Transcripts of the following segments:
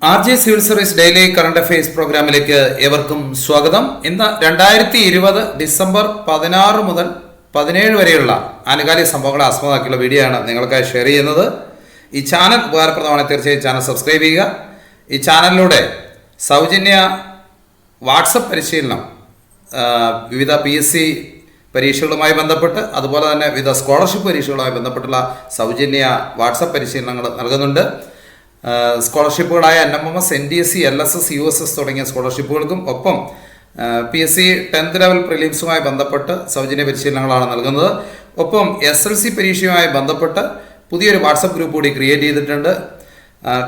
R J civil service daily current affairs പ്രോഗ്രാമിലേക്ക് ഏവർക്കും സ്വാഗതം. ഇന്ന് 2020 ഡിസംബർ 16 മുതൽ 17 വരെയുള്ള ആനുകാലിക സംഭവങ്ങളെ ആസ്പദമാക്കിയുള്ള വീഡിയോ ആണ് നിങ്ങൾക്കായി ഷെയർ ചെയ്യുന്നത്. ഈ ചാനൽ ഉപകാരപ്രദമാണ്. തീർച്ചയായും ചാനൽ സബ്സ്ക്രൈബ് ചെയ്യുക. ഈ ചാനലിലൂടെ സൗജന്യ വാട്സപ്പ് പരിശീലനം, വിവിധ PSC പരീക്ഷകളുമായി ബന്ധപ്പെട്ട്, അതുപോലെ തന്നെ വിവിധ സ്കോളർഷിപ്പ് പരീക്ഷകളുമായി ബന്ധപ്പെട്ടുള്ള സൗജന്യ വാട്സപ്പ് പരിശീലനങ്ങൾ നൽകുന്നുണ്ട്. സ്കോളർഷിപ്പുകളായ NMMS, NDSC, LSS, USS തുടങ്ങിയ സ്കോളർഷിപ്പുകൾക്കും ഒപ്പം PSC 10th ലെവൽ പ്രിലിംസുമായി ബന്ധപ്പെട്ട് സൗജന്യ പരിശീലനങ്ങളാണ് നൽകുന്നത്. ഒപ്പം SLC പരീക്ഷയുമായി ബന്ധപ്പെട്ട് പുതിയൊരു വാട്സപ്പ് ഗ്രൂപ്പ് കൂടി ക്രിയേറ്റ് ചെയ്തിട്ടുണ്ട്.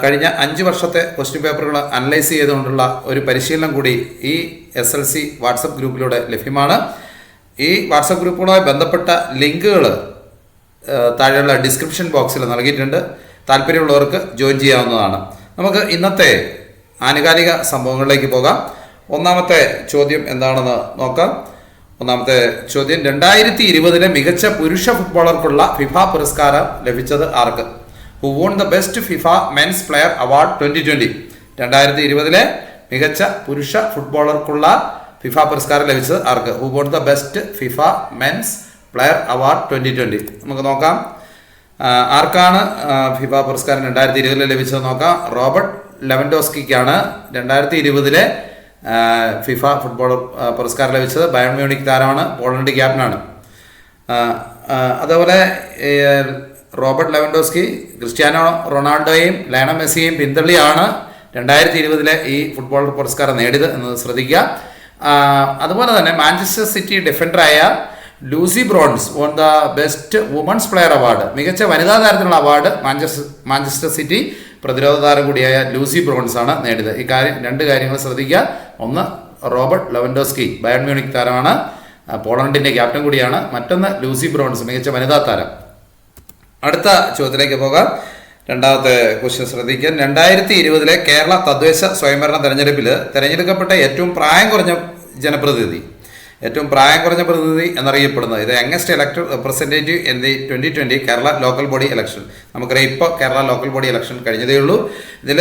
കഴിഞ്ഞ 5 വർഷത്തെ ക്വസ്റ്റ്യൻ പേപ്പറുകൾ അനലൈസ് ചെയ്തുകൊണ്ടുള്ള ഒരു പരിശീലനം കൂടി ഈ SLC വാട്സപ്പ് ഗ്രൂപ്പിലൂടെ ലഭ്യമാണ്. ഈ വാട്സപ്പ് ഗ്രൂപ്പുകളുമായി ബന്ധപ്പെട്ട ലിങ്കുകൾ താഴെയുള്ള ഡിസ്ക്രിപ്ഷൻ ബോക്സിൽ നൽകിയിട്ടുണ്ട്. താല്പര്യമുള്ളവർക്ക് ജോയിൻ ചെയ്യാവുന്നതാണ്. നമുക്ക് ഇന്നത്തെ ആനുകാലിക സംഭവങ്ങളിലേക്ക് പോകാം. ഒന്നാമത്തെ ചോദ്യം എന്താണെന്ന് നോക്കാം. ഒന്നാമത്തെ ചോദ്യം, 2020 മികച്ച പുരുഷ ഫുട്ബോളർക്കുള്ള ഫിഫ പുരസ്കാരം ലഭിച്ചത് ആർക്ക്? Who won the best FIFA men's player award 2020? 2020 മികച്ച പുരുഷ ഫുട്ബോളർക്കുള്ള ഫിഫ പുരസ്കാരം ലഭിച്ചത് ആർക്ക്? Who won the best FIFA men's player award 2020? നമുക്ക് നോക്കാം ആർക്കാണ് ഫിഫ പുരസ്കാരം 2020 ലഭിച്ചത് നോക്കാം. റോബർട്ട് ലെവൻഡോസ്കിക്കാണ് 2020 ഫിഫ ഫുട്ബോളർ പുരസ്കാരം ലഭിച്ചത്. ബയൺ മ്യൂണിക് താരമാണ്, പോളണ്ട് ക്യാപ്റ്റനാണ്. അതേപോലെ റോബർട്ട് ലെവൻഡോസ്കി ക്രിസ്ത്യാനോ റൊണാൾഡോയെയും ലയണൽ മെസ്സിയെയും പിന്തള്ളിയാണ് 2020 ഈ ഫുട്ബോളർ പുരസ്കാരം നേടിയത് എന്നത് ശ്രദ്ധിക്കുക. അതുപോലെ തന്നെ മാഞ്ചസ്റ്റർ സിറ്റി ഡിഫൻഡറായ Lucy Bronze won the best women's player award. മികച്ച വനിതാ താരത്തിനുള്ള അവാർഡ് മാഞ്ചസ്റ്റർ സിറ്റി പ്രതിരോധ താരം കൂടിയായ ലൂസി ബ്രോൺസ് ആണ് നേടിയത്. ഈ രണ്ട് കാര്യങ്ങൾ ശ്രദ്ധിക്കുക. ഒന്ന്, റോബർട്ട് ലെവൻഡോസ്കി ബയൺ മ്യൂണിക് താരമാണ്, പോളണ്ടിൻ്റെ ക്യാപ്റ്റൻ കൂടിയാണ്. മറ്റൊന്ന് ലൂസി ബ്രോൺസ്, മികച്ച വനിതാ താരം. അടുത്ത ചോദ്യത്തിലേക്ക് പോകാം. രണ്ടാമത്തെ ക്വസ്റ്റ്യൻ ശ്രദ്ധിക്കാൻ. 2020 കേരള തദ്ദേശ സ്വയംഭരണ തെരഞ്ഞെടുപ്പിൽ തിരഞ്ഞെടുക്കപ്പെട്ട ഏറ്റവും പ്രായം കുറഞ്ഞ ജനപ്രതിനിധി എന്നറിയപ്പെടുന്നത് ഇത് youngest elected representative in the 2020 Kerala local body election. നമുക്കറിയാം, ഇപ്പോൾ കേരള ലോക്കൽ ബോഡി ഇലക്ഷൻ കഴിഞ്ഞതേ ഉള്ളൂ. ഇതിൽ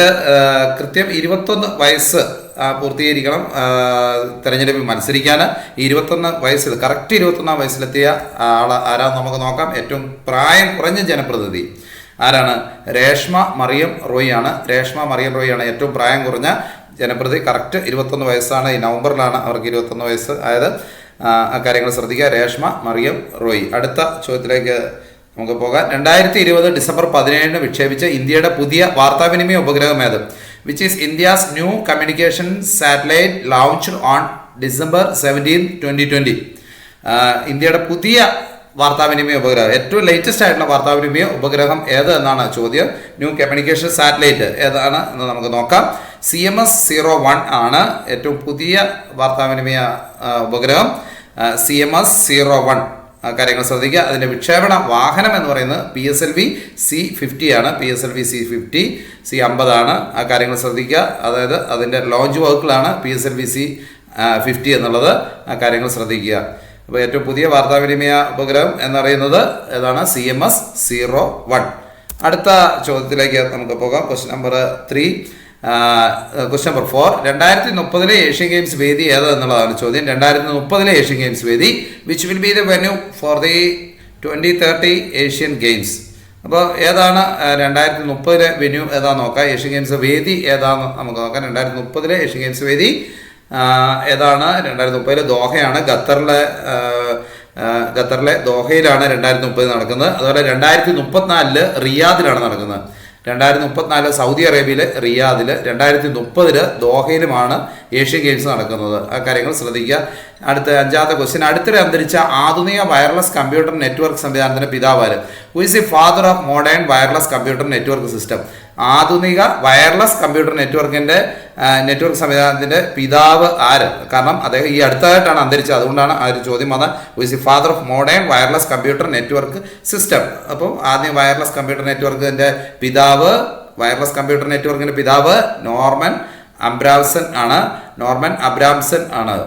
കൃത്യം 21 വയസ്സ് പൂർത്തീകരിക്കണം തെരഞ്ഞെടുപ്പിൽ മത്സരിക്കാൻ. ഈ 21 വയസ്സിൽ കറക്റ്റ് 21 വയസ്സിലെത്തിയ ആരാന്ന് നമുക്ക് നോക്കാം. ഏറ്റവും പ്രായം കുറഞ്ഞ ജനപ്രതിനിധി ആരാണ്? രേഷ്മ മറിയം റോയ് ആണ്. ഏറ്റവും പ്രായം കുറഞ്ഞ ജനപ്രതി. കറക്റ്റ് 21 വയസ്സാണ്. ഈ നവംബറിലാണ് അവർക്ക് 21 വയസ്സ് ആയത്. ആ കാര്യങ്ങൾ ശ്രദ്ധിക്കുക. രേഷ്മ മറിയം റോയ്. അടുത്ത ചോദ്യത്തിലേക്ക് നമുക്ക് പോകാം. 2020 ഡിസംബർ 17 വിക്ഷേപിച്ച ഇന്ത്യയുടെ പുതിയ വാർത്താവിനിമയ ഉപഗ്രഹം ഏത്? Which is India's new communication satellite launched on December 17, 2020. ഇന്ത്യയുടെ പുതിയ വാർത്താവിനിമയ ഉപഗ്രഹം, ഏറ്റവും ലേറ്റസ്റ്റ് ആയിട്ടുള്ള വാർത്താവിനിമയ ഉപഗ്രഹം ഏത് എന്നാണ് ചോദ്യം. ന്യൂ കമ്മ്യൂണിക്കേഷൻ സാറ്റലൈറ്റ് ഏതാണ് എന്ന് നമുക്ക് നോക്കാം. CMS-01 ആണ് ഏറ്റവും പുതിയ വാർത്താവിനിമയ ഉപഗ്രഹം. CMS-01 കാര്യങ്ങൾ ശ്രദ്ധിക്കുക. അതിൻ്റെ വിക്ഷേപണ വാഹനം എന്ന് പറയുന്നത് PSLV C-50 ആണ്. PSLV C-50, C-50 ആണ്. ആ കാര്യങ്ങൾ ശ്രദ്ധിക്കുക. അതായത് അതിൻ്റെ ലോഞ്ച് വർക്കുകളാണ് PSLV C-50 എന്നുള്ളത്. ആ കാര്യങ്ങൾ ശ്രദ്ധിക്കുക. അപ്പോൾ ഏറ്റവും പുതിയ വാർത്താവിനിമയ ഉപഗ്രഹം എന്നറിയുന്നത് ഏതാണ്? CMS-01. അടുത്ത ചോദ്യത്തിലേക്ക് നമുക്ക് പോകാം. Question number 4. 2030 ഏഷ്യൻ ഗെയിംസ് വേദി ഏത് എന്നുള്ളതാണ് ചോദ്യം. 2030 ഏഷ്യൻ ഗെയിംസ് വേദി which will be the venue for the 2030 Asian games. അപ്പോൾ ഏതാണ് 2030 വെന്യൂ ഏതാന്ന് നോക്കാം. ഏഷ്യൻ ഗെയിംസ് വേദി ഏതാന്ന് നമുക്ക് നോക്കാം. 2030 ഏഷ്യൻ ഗെയിംസ് വേദി ഏതാണ്? 2030 ദോഹയാണ്. ഖത്തറിലെ ദോഹയിലാണ് 2030 നടക്കുന്നത്. അതുപോലെ 2034 റിയാദിലാണ് നടക്കുന്നത്. 2034 സൗദി അറേബ്യയിലെ റിയാദിൽ, 2030 ദോഹയിലുമാണ് ഏഷ്യൻ ഗെയിംസ് നടക്കുന്നത്. ആ കാര്യങ്ങൾ ശ്രദ്ധിക്കുക. അടുത്ത 5ാമത്തെ ക്വസ്റ്റ്യൻ. അടുത്തിടെ അന്തരിച്ച ആധുനിക വയർലെസ് കമ്പ്യൂട്ടർ നെറ്റ്വർക്ക് സംവിധാനത്തിൻ്റെ പിതാവാര്? Who is the father of modern wireless computer network system? ആധുനിക വയർലെസ് കമ്പ്യൂട്ടർ നെറ്റ്വർക്ക് സംവിധാനത്തിൻ്റെ പിതാവ് ആര്? കാരണം അദ്ദേഹം ഈ അടുത്തതായിട്ടാണ് അന്തരിച്ചത്, അതുകൊണ്ടാണ് ആ ഒരു ചോദ്യം വന്നത്. Who is the father of modern wireless computer network system? അപ്പോൾ ആദ്യം വയർലെസ് കമ്പ്യൂട്ടർ നെറ്റ്വർക്കിൻ്റെ പിതാവ്, നോർമൻ അബ്രാംസൺ ആണ്.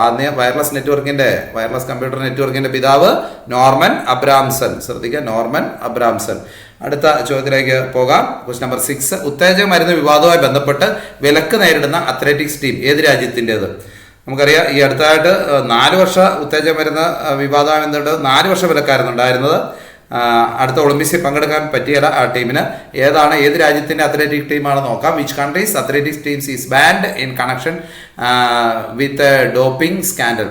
ആദ്യ വയർലെസ് കമ്പ്യൂട്ടർ നെറ്റ്വർക്കിൻ്റെ പിതാവ് നോർമൻ അബ്രാംസൺ. ശ്രദ്ധിക്കുക, നോർമൻ അബ്രാംസൺ. അടുത്ത ചോദ്യത്തിലേക്ക് പോകാം. Question number 6. ഉത്തേജക മരുന്ന് വിവാദവുമായി ബന്ധപ്പെട്ട് വിലക്ക് നേരിടുന്ന അത്ലറ്റിക്സ് ടീം ഏത് രാജ്യത്തിൻ്റേത്? നമുക്കറിയാം, ഈ അടുത്തായിട്ട് 4 വർഷ ഉത്തേജക മരുന്ന് വിവാദമായി ബന്ധപ്പെട്ട് 4 വർഷ വിലക്കായിരുന്നു ഉണ്ടായിരുന്നത്. അടുത്ത ഒളിമ്പിക്സിൽ പങ്കെടുക്കാൻ പറ്റിയ ആ ടീമിന് ഏത് രാജ്യത്തിൻ്റെ അത്ലറ്റിക് ടീമാണ് നോക്കാം. Which countries athletics teams is band in connection with doping scandal.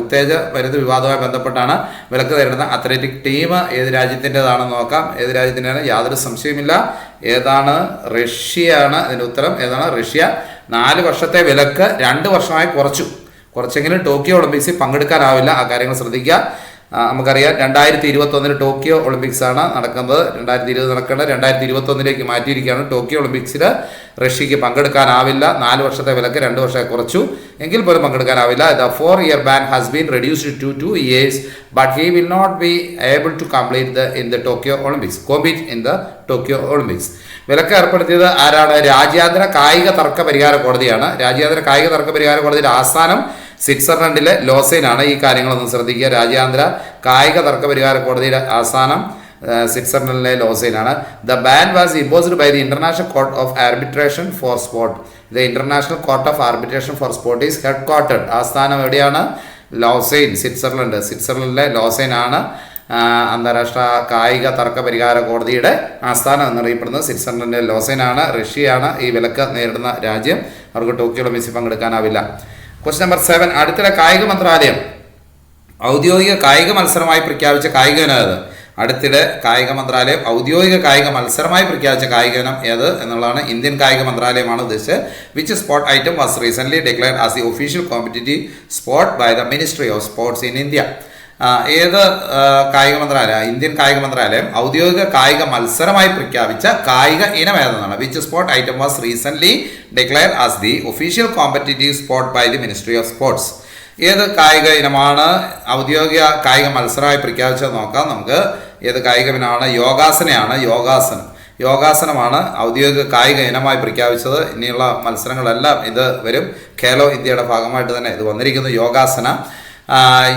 ഉത്തേജക മരുന്ന് വിവാദവുമായി ബന്ധപ്പെട്ടാണ് വിലക്ക് നേരിടുന്ന അത്ലറ്റിക് ടീം ഏത് രാജ്യത്തിൻ്റെതാണെന്ന് നോക്കാം. ഏത് രാജ്യത്തിൻ്റെയാണ്? യാതൊരു സംശയമില്ല, ഏതാണ്? റഷ്യയാണ്. ഇതിൻ്റെ ഉത്തരം ഏതാണ്? റഷ്യ. 4 വർഷത്തെ വിലക്ക് 2 വർഷമായി കുറച്ചെങ്കിലും ടോക്കിയോ ഒളിമ്പിക്സിൽ പങ്കെടുക്കാനാവില്ല. ആ കാര്യങ്ങൾ ശ്രദ്ധിക്കുക. നമുക്കറിയാം, 2021 ടോക്കിയോ ഒളിമ്പിക്സ് ആണ് നടക്കുന്നത്. 2020 നടക്കേണ്ടത് 2021 മാറ്റിയിരിക്കുകയാണ്. ടോക്കിയോ ഒളിമ്പിക്സിൽ റഷ്യക്ക് പങ്കെടുക്കാനാവില്ല. 4 വർഷത്തെ വിലക്ക് 2 വർഷമായി കുറച്ചു, എങ്കിൽ പോലും പങ്കെടുക്കാനാവില്ല. The 4-year ban has been reduced to 2 years, but he will not be able to compete in the Tokyo Olympics. വിലക്ക് ഏർപ്പെടുത്തിയത് ആരാണ്? രാജ്യാന്തര കായിക തർക്ക പരിഹാര കോടതിയാണ്. രാജ്യാന്തര കായിക തർക്ക പരിഹാര കോടതിയുടെ ആസ്ഥാനം സ്വിറ്റ്സർലൻഡിലെ ലോസൈനാണ്. ഈ കാര്യങ്ങളൊന്നും ശ്രദ്ധിക്കുക. രാജ്യാന്തര കായിക തർക്ക പരിഹാര കോടതിയുടെ ആസ്ഥാനം സ്വിറ്റ്സർലൻഡിലെ ലോസൈനാണ്. The ban was imposed by the International Court of Arbitration for Sport. The International Court of Arbitration for Sport is headquartered. ആസ്ഥാനം എവിടെയാണ്? ലോസൈൻ, സ്വിറ്റ്സർലൻഡിലെ ലോസൈനാണ് അന്താരാഷ്ട്ര കായിക തർക്ക പരിഹാര കോടതിയുടെ ആസ്ഥാനം എന്നറിയപ്പെടുന്നത്. സ്വിറ്റ്സർലൻഡിലെ ലോസൈനാണ്. റഷ്യയാണ് ഈ വിലക്ക് നേരിടുന്ന രാജ്യം. അവർക്ക് ടോക്കിയോ ഒളിമ്പിക്സിൽ പങ്കെടുക്കാനാവില്ല. Question number 7. അടുത്തിടെ കായിക മന്ത്രാലയം ഔദ്യോഗിക കായിക മത്സരമായി പ്രഖ്യാപിച്ച കായിക ഇനം ഏത്? അടുത്തിടെ കായിക മന്ത്രാലയം ഔദ്യോഗിക കായിക മത്സരമായി പ്രഖ്യാപിച്ച കായിക ഇനം ഏത് എന്നുള്ളതാണ്. ഇന്ത്യൻ കായിക മന്ത്രാലയമാണ് ഉദ്ദേശിച്ചത്. Which sport item was recently declared as the official competitive sport by the ministry of sports in India? ഏത് കായിക മന്ത്രാലയം? ഇന്ത്യൻ കായിക മന്ത്രാലയം ഔദ്യോഗിക കായിക മത്സരമായി പ്രഖ്യാപിച്ച കായിക ഇനം ഏതെന്നാണ്. Which sport item was recently declared as the official competitive sport by the ministry of sports? ഏത് കായിക ഇനമാണ് ഔദ്യോഗിക കായിക മത്സരമായി പ്രഖ്യാപിച്ചത് നോക്കാം നമുക്ക്. ഏത് കായിക ഇനമാണ്? യോഗാസനമാണ് ഔദ്യോഗിക കായിക ഇനമായി പ്രഖ്യാപിച്ചത്. ഇനിയുള്ള മത്സരങ്ങളെല്ലാം ഇത് വരും. ഖേലോ ഇന്ത്യയുടെ ഭാഗമായിട്ട് തന്നെ ഇത് വന്നിരിക്കുന്നു, യോഗാസന.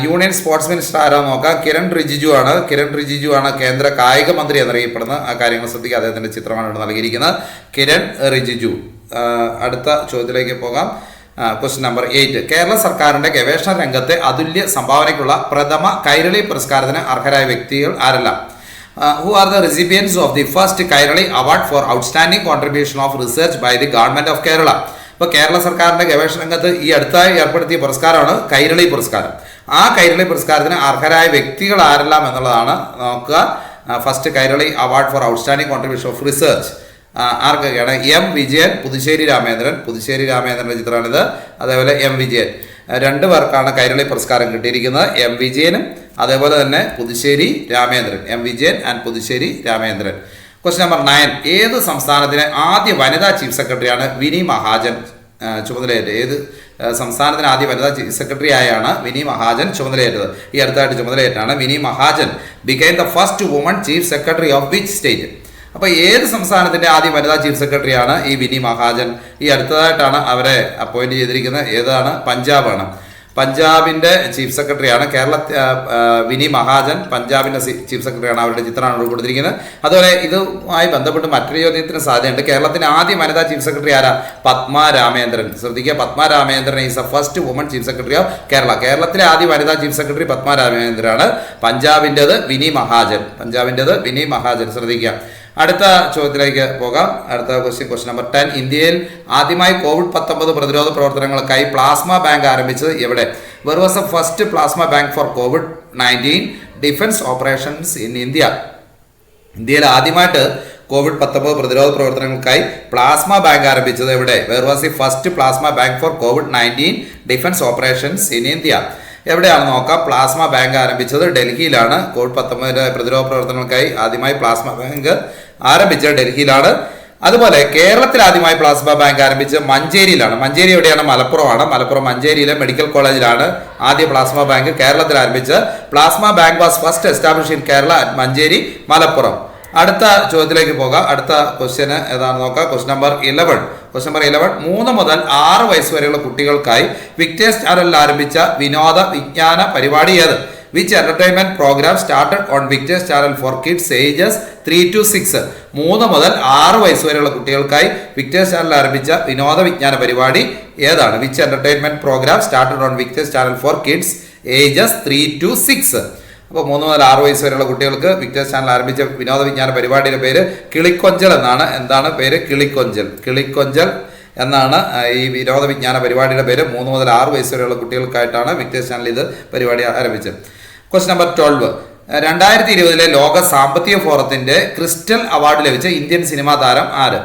യൂണിയൻ സ്പോർട്സ് മിനിസ്റ്റർ ആരാന്ന് നോക്കാം. കിരൺ റിജിജു ആണ് കേന്ദ്ര കായിക മന്ത്രി എന്നറിയപ്പെടുന്നത്. ആ കാര്യങ്ങൾ ശ്രദ്ധിക്കുക. അദ്ദേഹത്തിൻ്റെ ചിത്രമാണ് ഇവിടെ നൽകിയിരിക്കുന്നത്. കിരൺ റിജിജു. അടുത്ത ചോദ്യത്തിലേക്ക് പോകാം. Question number 8. കേരള സർക്കാരിൻ്റെ ഗവേഷണ രംഗത്തെ അതുല്യ സംഭാവനയ്ക്കുള്ള പ്രഥമ കൈരളി പുരസ്കാരത്തിന് അർഹരായ വ്യക്തികൾ ആരെല്ലാം? Who are the recipients of the first Kairali Award for Outstanding Contribution of Research by the Government of Kerala? ഇപ്പോൾ കേരള സർക്കാരിൻ്റെ ഗവേഷണ രംഗത്ത് ഈ അടുത്തായി ഏർപ്പെടുത്തിയ പുരസ്കാരമാണ് കൈരളി പുരസ്കാരം. ആ കൈരളി പുരസ്കാരത്തിന് അർഹരായ വ്യക്തികൾ ആരെല്ലാം എന്നുള്ളതാണ് നോക്കുക. First Kairali award for outstanding contribution of research ആർക്കൊക്കെയാണ്? എം വിജയൻ, പുതുശ്ശേരി രാമേന്ദ്രൻ്റെ ചിത്രമാണിത്. അതേപോലെ എം വിജയൻ, 2 പേർക്കാണ് കൈരളി പുരസ്കാരം കിട്ടിയിരിക്കുന്നത്. എം വിജയനും അതേപോലെ തന്നെ Puthussery Ramendran. M Vijayan and Puthussery Ramendran. Question number 9. ഏത് സംസ്ഥാനത്തിലെ ആദ്യ വനിതാ ചീഫ് സെക്രട്ടറിയാണ് വിനി മഹാജൻ ചുമതലയേറ്റത്? ഏത് സംസ്ഥാനത്തിന് ആദ്യ വനിതാ ചീഫ് സെക്രട്ടറി ആയാണ് വിനി മഹാജൻ ചുമതലയേറ്റത്? ഈ അടുത്തായിട്ട് ചുമതലയേറ്റാണ്. Vini Mahajan became the first woman chief secretary of which state? അപ്പോൾ ഏത് സംസ്ഥാനത്തിൻ്റെ ആദ്യ വനിതാ ചീഫ് സെക്രട്ടറിയാണ് ഈ വിനി മഹാജൻ? ഈ അടുത്തതായിട്ടാണ് അവരെ അപ്പോയിൻറ്റ് ചെയ്തിരിക്കുന്നത്. ഏതാണ്? പഞ്ചാബാണ്. പഞ്ചാബിൻ്റെ ചീഫ് സെക്രട്ടറിയാണ് വിനി മഹാജൻ. പഞ്ചാബിൻ്റെ ചീഫ് സെക്രട്ടറിയാണ്. അവരുടെ ചിത്രമാണ് കൊടുത്തിരിക്കുന്നത്. അതുപോലെ ഇതുമായി ബന്ധപ്പെട്ട് മറ്റൊരു ചോദ്യത്തിന് സാധ്യതയുണ്ട്. കേരളത്തിൻ്റെ ആദ്യ വനിതാ ചീഫ് സെക്രട്ടറി ആരാ? പത്മ രാമേന്ദ്രൻ. ശ്രദ്ധിക്കുക, Padma Ramendran is A first woman chief secretary of Kerala. കേരളത്തിലെ ആദ്യ വനിതാ ചീഫ് സെക്രട്ടറി പത്മ രാമേന്ദ്രനാണ്. പഞ്ചാബിൻ്റെത് വിനി മഹാജൻ. ശ്രദ്ധിക്കുക. അടുത്ത ചോദ്യത്തിലേക്ക് പോകാം. അടുത്ത ക്വസ്റ്റ്യൻ നമ്പർ 10. ഇന്ത്യയിൽ ആദ്യമായി COVID-19 പ്രതിരോധ പ്രവർത്തനങ്ങൾക്കായി പ്ലാസ്മ ബാങ്ക് ആരംഭിച്ചത് എവിടെ? Where was the first plasma bank for COVID-19 defence operations in India? ഇന്ത്യയിൽ ആദ്യമായിട്ട് COVID-19 പ്രതിരോധ പ്രവർത്തനങ്ങൾക്കായി പ്ലാസ്മ ബാങ്ക് ആരംഭിച്ചത് എവിടെ? Where was the first plasma bank for COVID-19 defence operations in India? എവിടെയാണ് നോക്കാം. പ്ലാസ്മ ബാങ്ക് ആരംഭിച്ചത് ഡൽഹിയിലാണ്. COVID-19 പ്രതിരോധ പ്രവർത്തനങ്ങൾക്കായി ആദ്യമായി പ്ലാസ്മ ബാങ്ക് ആരംഭിച്ചത് ഡൽഹിയിലാണ്. അതുപോലെ കേരളത്തിൽ ആദ്യമായി പ്ലാസ്മ ബാങ്ക് ആരംഭിച്ചത് മഞ്ചേരിയിലാണ്. മഞ്ചേരി എവിടെയാണ്? മലപ്പുറമാണ്. മലപ്പുറം മഞ്ചേരിയിലെ മെഡിക്കൽ കോളേജിലാണ് ആദ്യ പ്ലാസ്മ ബാങ്ക് കേരളത്തിൽ ആരംഭിച്ചത്. Plasma bank was first establish in Kerala at Manjeri, Malappuram. അടുത്ത ചോദ്യത്തിലേക്ക് പോകാം. അടുത്ത ക്വസ്റ്റ്യന് ഏതാണെന്ന് നോക്കാം. Question number 11. 3 മുതൽ 6 വയസ്സ് വരെയുള്ള കുട്ടികൾക്കായി വിക്ടേഴ്സ് ചാനലിൽ ആരംഭിച്ച വിനോദ വിജ്ഞാന പരിപാടി ഏത്? Which entertainment programme started on Victers channel for kids ages 3 to 6? 3 മുതൽ 6 വയസ്സ് വരെയുള്ള കുട്ടികൾക്കായി വിക്ടേഴ്സ് ചാനൽ ആരംഭിച്ച വിനോദ വിജ്ഞാന പരിപാടി ഏതാണ്? Which entertainment programme started on Victers channel for kids ages 3 to 6? അപ്പോൾ 3 മുതൽ 6 വയസ്സ് വരെയുള്ള കുട്ടികൾക്ക് വിക്ടേഴ്സ് ചാനൽ ആരംഭിച്ച വിനോദ വിജ്ഞാന പരിപാടിയുടെ പേര് കിളിക്കൊഞ്ചൽ എന്നാണ്. എന്താണ് പേര്? കിളിക്കൊഞ്ചൽ എന്നാണ് ഈ വിനോദ വിജ്ഞാന പരിപാടിയുടെ പേര്. 3 മുതൽ 6 വയസ്സ് വരെയുള്ള കുട്ടികൾക്കായിട്ടാണ് വിക്ടേഴ്സ് ചാനൽ ഇത് പരിപാടി ആരംഭിച്ചത്. Question number 12. 2020 ലോക സാമ്പത്തിക ഫോറത്തിന്റെ ക്രിസ്റ്റൽ അവാർഡ് ലഭിച്ച ഇന്ത്യൻ സിനിമാ താരം ആര്?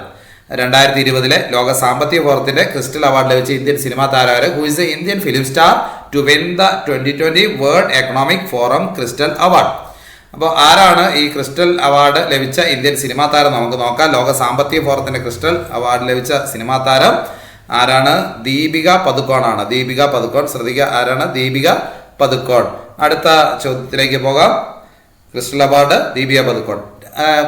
2020 ലോക സാമ്പത്തിക ഫോറത്തിന്റെ ക്രിസ്റ്റൽ അവാർഡ് ലഭിച്ച ഇന്ത്യൻ സിനിമാ താരം ആര്? Who is A Indian film star to win the 2020 world economic forum crystal award? അപ്പോൾ ആരാണ് ഈ ക്രിസ്റ്റൽ അവാർഡ് ലഭിച്ച ഇന്ത്യൻ സിനിമാ താരം? നമുക്ക് നോക്കാം. ലോക സാമ്പത്തിക ഫോറത്തിന്റെ ക്രിസ്റ്റൽ അവാർഡ് ലഭിച്ച സിനിമാ താരം ആരാണ്? ദീപിക പദുക്കോണാണ്. ദീപിക പദുക്കോൺ. ശ്രദ്ധിക്കുക, ആരാണ്? ദീപിക പദുക്കോൺ. അടുത്ത ചോദ്യത്തിലേക്ക് പോകാം. Crystal award Deepika Padukone.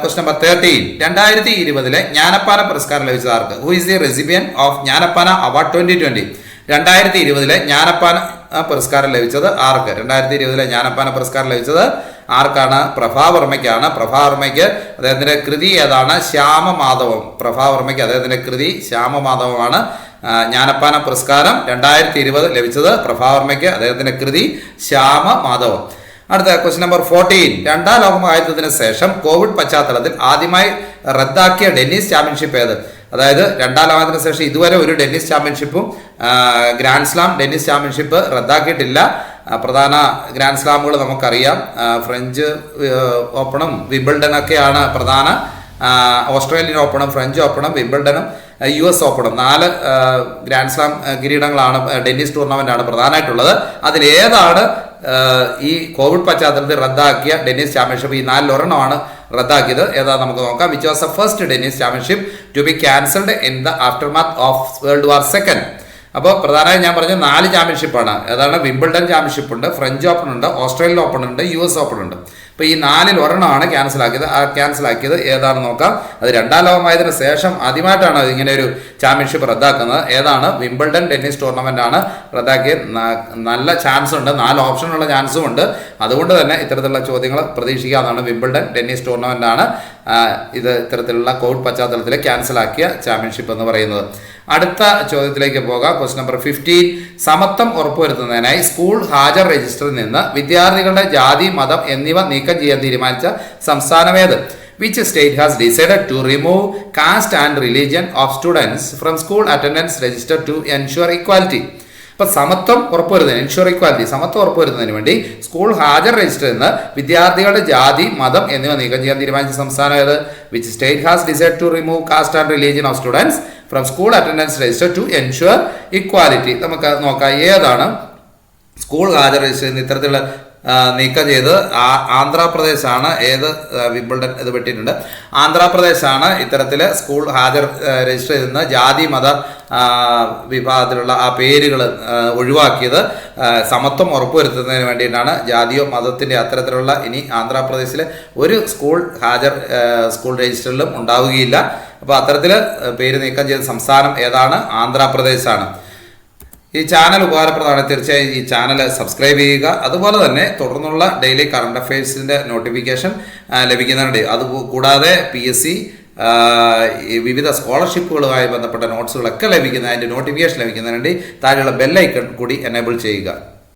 Question number 13. 2020 Jnanappana പുരസ്കാരം ലഭിച്ചത് ആർക്ക്? Who is the recipient of Jnanappana award 2020? 2020 Jnanappana പുരസ്കാരം ലഭിച്ചത് ആർക്ക്? 2020 ജ്ഞാനപ്പാന പുരസ്കാരം ലഭിച്ചത് ആർക്കാണ്? പ്രഭാവർമ്മയ്ക്കാണ്. പ്രഭാവർമ്മയ്ക്ക് അദ്ദേഹത്തിന്റെ കൃതി ഏതാണ്? ശ്യാമമാധവം. പ്രഭാവർമ്മയ്ക്ക് അദ്ദേഹത്തിന്റെ കൃതി ശ്യാമമാധവമാണ്. ജ്ഞാനപ്പാന പുരസ്കാരം 2020 ലഭിച്ചത് പ്രഭാവർമ്മയ്ക്ക്, അദ്ദേഹത്തിന്റെ കൃതി ശ്യാമമാധവം. അടുത്ത ക്വസ്റ്റ്യൻ നമ്പർ 14. 2ാം ലോക മഹായുദ്ധത്തിന് ശേഷം കോവിഡ് പശ്ചാത്തലത്തിൽ ആദ്യമായി റദ്ദാക്കിയ ടെന്നീസ് ചാമ്പ്യൻഷിപ്പ് ഏത്? അതായത് 2ാം ലോകത്തിന് ശേഷം ഇതുവരെ ഒരു ടെന്നീസ് ചാമ്പ്യൻഷിപ്പും ഗ്രാൻഡ് സ്ലാം ടെന്നീസ് ചാമ്പ്യൻഷിപ്പ് റദ്ദാക്കിയിട്ടില്ല. പ്രധാന ഗ്രാൻഡ് സ്ലാമുകൾ നമുക്കറിയാം. ഫ്രഞ്ച് ഓപ്പണും വിംബിൾഡനൊക്കെയാണ് പ്രധാന. ഓസ്ട്രേലിയൻ ഓപ്പണും ഫ്രഞ്ച് ഓപ്പണും വിംബിൾഡനും US ഓപ്പണും 4 ഗ്രാൻഡ് സ്ലാം കിരീടങ്ങളാണ്, ടെന്നീസ് ടൂർണമെന്റാണ് പ്രധാനമായിട്ടുള്ളത്. അതിലേതാണ് ഈ കോവിഡ് പശ്ചാത്തലത്തിൽ റദ്ദാക്കിയ ടെന്നീസ് ചാമ്പ്യൻഷിപ്പ്? ഈ 4 ഒരെണ്ണമാണ് റദ്ദാക്കിയത്. ഏതാ നമുക്ക് നോക്കാം. Which was the first tennis championship to be cancelled in the aftermath of world war II? അപ്പോൾ പ്രധാനമായും ഞാൻ പറഞ്ഞ 4 ചാമ്പ്യൻഷിപ്പാണ്. ഏതാണ്? വിംബിൾഡൺ ചാമ്പ്യൻഷിപ്പ് ഉണ്ട്, ഫ്രഞ്ച് ഓപ്പൺ ഉണ്ട്, ഓസ്ട്രേലിയൻ ഓപ്പൺ ഉണ്ട്, US ഓപ്പൺ ഉണ്ട്. അപ്പോൾ ഈ 4-ൽ ഒരെണ്ണമാണ് ക്യാൻസലാക്കിയത്. ആ ക്യാൻസലാക്കിയത് ഏതാണെന്ന് നോക്കാം. അത് 2ാം ലോകമായതിനു ശേഷം ആദ്യമായിട്ടാണ് ഇങ്ങനെ ഒരു ചാമ്പ്യൻഷിപ്പ് റദ്ദാക്കുന്നത്. ഏതാണ്? വിംബിൾഡൺ ടെന്നീസ് ടൂർണമെന്റ് ആണ് റദ്ദാക്കിയത്. നല്ല ചാൻസ് ഉണ്ട്, 4 ഓപ്ഷനുള്ള ചാൻസും ഉണ്ട്. അതുകൊണ്ട് തന്നെ ഇത്തരത്തിലുള്ള ചോദ്യങ്ങൾ പ്രതീക്ഷിക്കാവുന്നതാണ്. വിംബിൾഡൺ ടെന്നീസ് ടൂർണമെന്റ് ആണ് ഇത് ഇത്തരത്തിലുള്ള കോവിഡ് പശ്ചാത്തലത്തിൽ ക്യാൻസലാക്കിയ ചാമ്പ്യൻഷിപ്പ് എന്ന് പറയുന്നത്. അടുത്ത ചോദ്യത്തിലേക്ക് പോകാം. Question number 15. സമത്വം ഉറപ്പുവരുത്തുന്നതിനായി സ്കൂൾ ഹാജർ രജിസ്റ്ററിൽ നിന്ന് വിദ്യാർത്ഥികളുടെ ജാതി, മതം എന്നിവ നീക്കം ചെയ്യാൻ തീരുമാനിച്ച സംസ്ഥാനമേത്? Which state has decided to remove caste and religion of students from school attendance register to ensure equality? അപ്പോൾ സമത്വം ഉറപ്പുവരുത്തുന്നതിന്, എൻഷുർ ഇക്വാലിറ്റി, സമത്വം ഉറപ്പുവരുത്തുന്നതിന് വേണ്ടി സ്കൂൾ ഹാജർ രജിസ്റ്ററിൽ നിന്ന് വിദ്യാർത്ഥികളുടെ ജാതി, മതം എന്നിവ നീക്കം ചെയ്യാൻ തീരുമാനിച്ച സംസ്ഥാനം ഏത്? Which state has decide to remove caste and religion of students from school attendance register to ensure equality? നമുക്ക് നോക്കാം ഏതാണ് സ്കൂൾ ഹാജർ രജിസ്റ്ററിൽ ഇത്തരത്തിലുള്ള നീക്കം ചെയ്ത്. ആന്ധ്രാപ്രദേശാണ്. ഏത്? വിംബിൾഡൺ ഇത് പെട്ടിട്ടുണ്ട്. ആന്ധ്രാപ്രദേശാണ് ഇത്തരത്തിൽ സ്കൂൾ ഹാജർ രജിസ്റ്റർ ചെയ്യുന്ന ജാതി മത വിഭാഗത്തിലുള്ള ആ പേരുകൾ ഒഴിവാക്കിയത് സമത്വം ഉറപ്പുവരുത്തുന്നതിന് വേണ്ടിയിട്ടാണ്. ജാതിയോ മതത്തിൻ്റെ അത്തരത്തിലുള്ള ഇനി ആന്ധ്രാപ്രദേശിലെ ഒരു സ്കൂൾ രജിസ്റ്ററിലും ഉണ്ടാവുകയില്ല. അപ്പോൾ അത്തരത്തിൽ പേര് നീക്കം ചെയ്ത സംസ്ഥാനം ഏതാണ്? ആന്ധ്രാപ്രദേശാണ്. ഈ ചാനൽ ഉപകാരപ്രദമാണ്. തീർച്ചയായും ഈ ചാനൽ സബ്സ്ക്രൈബ് ചെയ്യുക. അതുപോലെ തന്നെ തുടർന്നുള്ള ഡെയിലി കറണ്ട് അഫയേഴ്സിൻ്റെ നോട്ടിഫിക്കേഷൻ ലഭിക്കുന്നുണ്ട്. അതുകൂടാതെ PSC വിവിധ സ്കോളർഷിപ്പുകളുമായി ബന്ധപ്പെട്ട നോട്ട്സുകളൊക്കെ ലഭിക്കുന്ന അതിൻ്റെ നോട്ടിഫിക്കേഷൻ ലഭിക്കുന്നതിന് വേണ്ടി താഴെയുള്ള ബെല്ലൈക്കൺ കൂടി എനേബിൾ ചെയ്യുക.